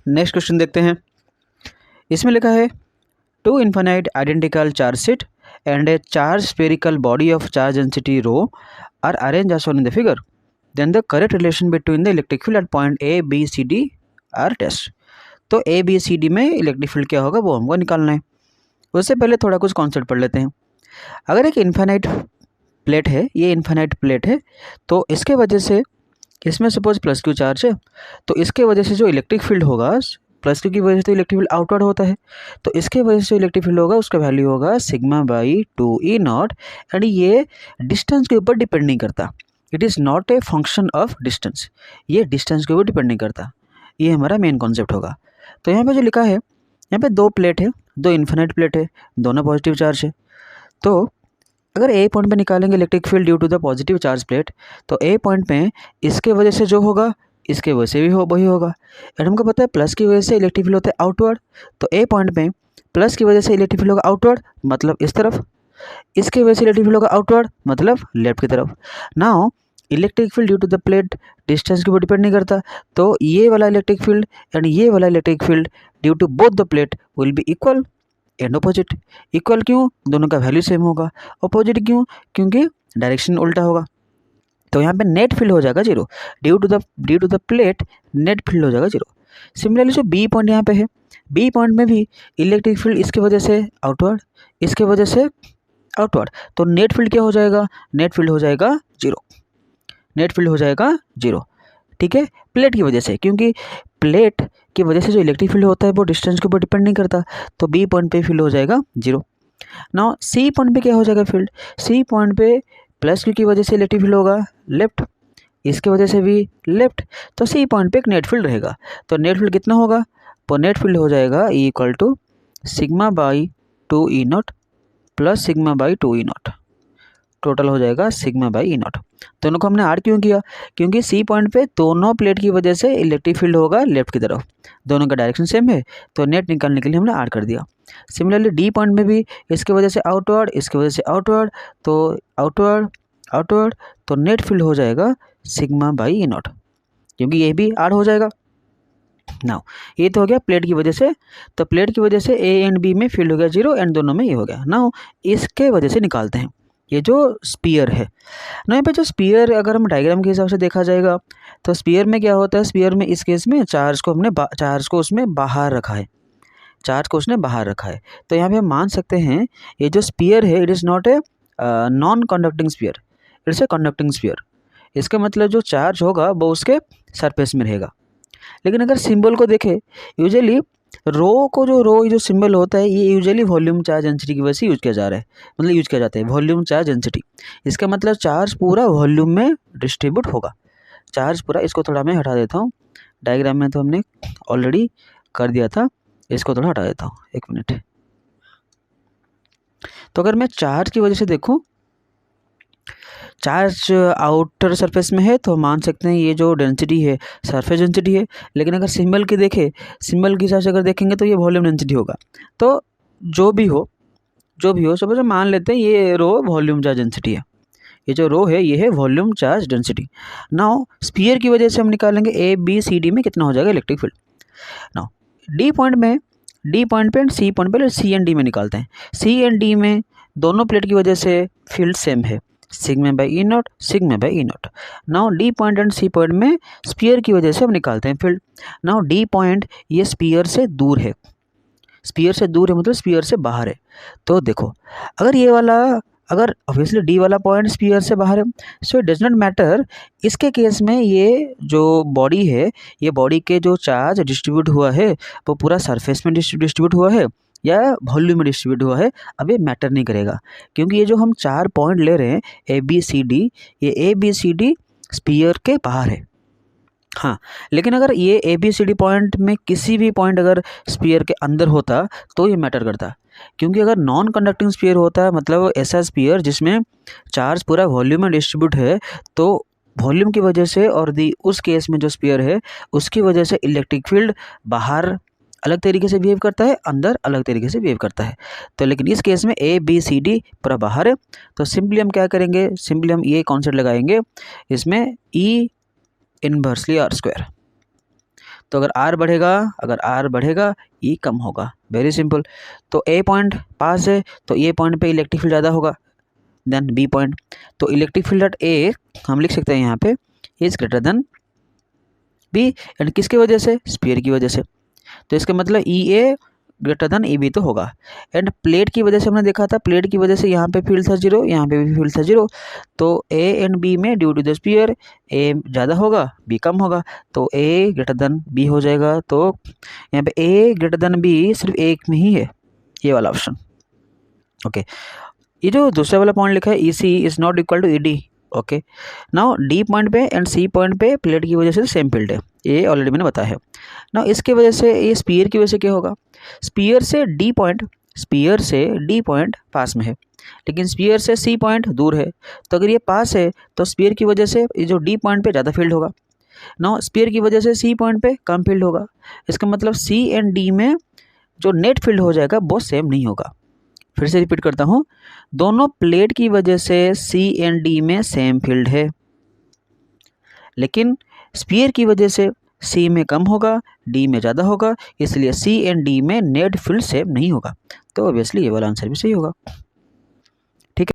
Next question देखते हैं। इसमें लिखा है two infinite identical charge set and a charge spherical body of charge density rho R arrange as shown in the figure, then the correct relation between the electric field at point A, B, C, D are test। तो A, B, C, D में electric field क्या होगा वो हमको निकालना है। उससे पहले थोड़ा कुछ कॉन्सेप्ट पढ़ लेते हैं। अगर एक इन्फाइनाइट प्लेट है, ये इन्फाइनाइट प्लेट है, तो इसके वजह से इसमें सपोज प्लस क्यू चार्ज है, तो इसके वजह से जो इलेक्ट्रिक फील्ड होगा, प्लस क्यू की वजह से तो इलेक्ट्रिक फील्ड आउटवर्ड होता है, तो इसके वजह से जो इलेक्ट्रिक फील्ड होगा उसका वैल्यू होगा सिग्मा बाई 2E0। एंड ये डिस्टेंस के ऊपर डिपेंड नहीं करता, it is not a function of distance, ये डिस्टेंस के ऊपर डिपेंड नहीं करता। ये हमारा मेन कॉन्सेप्ट होगा। तो यहाँ पे जो लिखा है, यहाँ पे दो प्लेट है, दो इन्फिनिट प्लेट है, दोनों पॉजिटिव चार्ज है। तो अगर ए पॉइंट पे निकालेंगे electric field due to the positive charge plate, तो ए पॉइंट पे इसके वजह से जो होगा इसके वजह से भी वही होगा। एंड हमको पता है प्लस की वजह से इलेक्ट्रिक फील्ड होता है आउटवर्ड, तो ए पॉइंट पे प्लस की वजह से इलेक्ट्रिक फील्ड होगा आउटवर्ड मतलब इस तरफ, इसके वजह से इलेक्ट्रिक फील्ड होगा आउटवर्ड मतलब लेफ्ट की तरफ। Now electric field due to the plate distance के ऊपर डिपेंड नहीं करता, तो ये वाला इलेक्ट्रिक फील्ड एंड ये वाला electric field due to both the plate will be equal and opposite. Equal क्यों? दोनों का वैल्यू सेम होगा। ऑपोजिट क्यों? क्योंकि डायरेक्शन उल्टा होगा। तो यहाँ पे नेट फील्ड हो जाएगा zero, due to the plate net field हो जाएगा जीरो। सिमिलरली जो बी पॉइंट यहाँ पे है, बी पॉइंट में भी इलेक्ट्रिक फील्ड इसके वजह से आउटवर्ड, इसके वजह से आउटवर्ड, तो नेट फील्ड क्या हो जाएगा? नेट फील्ड हो जाएगा जीरो, नेट फील्ड हो जाएगा जीरो। ठीक है, प्लेट की वजह से, क्योंकि प्लेट की वजह से जो इलेक्ट्रिक फील्ड होता है वो डिस्टेंस के ऊपर डिपेंड नहीं करता, तो बी पॉइंट पे फील्ड हो जाएगा जीरो। नाउ सी पॉइंट पे क्या हो जाएगा फील्ड? सी पॉइंट पे प्लस क्यू की वजह से इलेक्ट्रिक फील्ड होगा लेफ्ट, इसके वजह से भी लेफ्ट, तो सी पॉइंट पे एक नेट फील्ड रहेगा। तो नेट फील्ड कितना होगा? तो नेट फील्ड हो जाएगा E equal to sigma by 2E0 plus sigma by 2E0, total हो जाएगा सिग्मा बाई E0। दोनों को हमने आर क्यों किया? क्योंकि सी पॉइंट पे दोनों प्लेट की वजह से इलेक्ट्रिक फील्ड होगा लेफ्ट की तरफ, दोनों का डायरेक्शन सेम है, तो नेट निकालने के लिए हमने आर कर दिया। सिमिलरली डी पॉइंट में भी इसके वजह से आउटवर्ड, इसके वजह से आउटवर्ड, तो आउटवर्ड आउटवर्ड, तो नेट फील्ड हो जाएगा सिग्मा बाई E0, क्योंकि ये भी आर हो जाएगा। नाउ ये तो हो गया प्लेट की वजह से, तो प्लेट की वजह से ए एंड बी में फील्ड हो गया जीरो एंड दोनों में ये हो गया। नाउ इसके वजह से निकालते हैं ये जो स्पीयर है ना। यहाँ पे जो स्पीयर अगर हम डायग्राम के हिसाब से देखा जाएगा, तो स्पीयर में क्या होता है? स्पीयर में इस केस में चार्ज को हमने चार्ज को उसमें बाहर रखा है, चार्ज को उसने बाहर रखा है। तो यहाँ पे हम मान सकते हैं ये जो स्पीयर है it is not a non conducting sphere, it's a conducting sphere. इसका मतलब जो चार्ज होगा वो उसके सरफेस में रहेगा। लेकिन अगर सिंबल को देखें, यूजुअली रो को जो सिंबल होता है ये यूजुअली वॉल्यूम चार्ज डेंसिटी की वजह से यूज किया जा रहा है, मतलब यूज किया जाता है वॉल्यूम चार्ज डेंसिटी। इसका मतलब चार्ज पूरा वॉल्यूम में डिस्ट्रीब्यूट होगा, चार्ज पूरा। इसको थोड़ा मैं हटा देता हूँ, डायग्राम में तो हमने ऑलरेडी कर दिया था, इसको थोड़ा हटा देता हूँ, एक मिनट। तो अगर मैं चार्ज की वजह से देखूँ, चार्ज आउटर सरफेस में है तो मान सकते हैं ये जो डेंसिटी है सरफेस डेंसिटी है। लेकिन अगर सिंबल की देखें, सिंबल के हिसाब से अगर देखेंगे तो ये वॉल्यूम डेंसिटी होगा। तो जो भी हो सपोज मान लेते हैं ये रो वॉल्यूम चार्ज डेंसिटी है, ये जो रो है ये है volume charge density. Now sphere की वजह से हम निकालेंगे ए बी सी डी में कितना हो जाएगा electric field. Now D point पे एंड सी पॉइंट पे, सी एंड डी में निकालते हैं। सी एंड डी में दोनों प्लेट की वजह से फील्ड सेम है, sigma by E0 sigma by E0। Now D point and C point में स्पीयर की वजह से हम निकालते हैं फील्ड। नाउ डी पॉइंट ये स्पीयर से दूर है, स्पीयर से दूर है मतलब स्पीयर से बाहर है। तो देखो अगर ऑब्वियसली डी वाला पॉइंट स्पीयर से बाहर है, so it does not matter. इसके केस में ये जो बॉडी है, ये बॉडी के जो चार्ज डिस्ट्रीब्यूट हुआ है वो पूरा सरफेस में डिस्ट्रीब्यूट हुआ है या वॉल्यूम में डिस्ट्रीब्यूट हुआ है, अब ये मैटर नहीं करेगा, क्योंकि ये जो हम 4 पॉइंट ले रहे हैं ए बी सी डी, ये A B C D sphere के बाहर है। हाँ, लेकिन अगर ये A B C D point में किसी भी पॉइंट अगर स्पीयर के अंदर होता तो ये मैटर करता, क्योंकि अगर नॉन कंडक्टिंग स्पीयर होता है, मतलब ऐसा स्पीयर जिसमें चार्ज पूरा वॉल्यूम में डिस्ट्रीब्यूट है, तो वॉल्यूम की वजह से और उस केस में जो स्पीयर है उसकी वजह से इलेक्ट्रिक फील्ड बाहर अलग तरीके से बिहेव करता है, अंदर अलग तरीके से बिहेव करता है। तो लेकिन इस केस में ए बी सी डी पूरा बाहर है, तो सिंपली हम क्या करेंगे, सिंपली हम ये कॉन्सेप्ट लगाएंगे इसमें ई इनवर्सली आर स्क्वायर। तो अगर आर बढ़ेगा ई कम होगा, वेरी सिंपल। तो ए पॉइंट पास है तो ए पॉइंट पे इलेक्ट्रिक फील्ड ज़्यादा होगा देन बी पॉइंट। तो इलेक्ट्रिक फील्ड एट ए हम लिख सकते हैं यहाँ पे is greater than B, and किसकी वजह से, स्फीयर की वजह से। तो इसका मतलब ई ए ग्रेटर देन ई बी तो होगा। एंड प्लेट की वजह से हमने देखा था, प्लेट की वजह से यहाँ पे फील्ड था 0, यहाँ पे भी फील्ड था 0। तो ए एंड बी में ड्यू टू द स्फीयर ए ज़्यादा होगा बी कम होगा, तो ए ग्रेटर देन बी हो जाएगा। तो यहाँ पे ए ग्रेटर देन बी सिर्फ एक में ही है, ये वाला ऑप्शन। ओके, ये जो दूसरा वाला पॉइंट लिखा है E C is not equal to E D. Okay, now D point पे एंड सी पॉइंट पे प्लेट की वजह से सेम फील्ड है, ये ऑलरेडी मैंने बताया है। नाउ इसके वजह से, ये स्पीयर की वजह से क्या होगा, स्पीयर से डी पॉइंट पास में है, लेकिन स्पीयर से सी पॉइंट दूर है। तो अगर ये पास है तो स्पीयर की वजह से ये जो डी पॉइंट पे ज़्यादा फील्ड होगा, नाउ स्पीयर की वजह से सी पॉइंट पे कम फील्ड होगा। इसका मतलब सी एंड डी में जो नेट फील्ड हो जाएगा वो सेम नहीं होगा। फिर से रिपीट करता हूँ, दोनों प्लेट की वजह से सी एंड डी में सेम फील्ड है, लेकिन स्पीयर की वजह से सी में कम होगा डी में ज़्यादा होगा, इसलिए सी एंड डी में नेट फील्ड सेम नहीं होगा। तो ऑब्वियसली ये वाला आंसर भी सही होगा।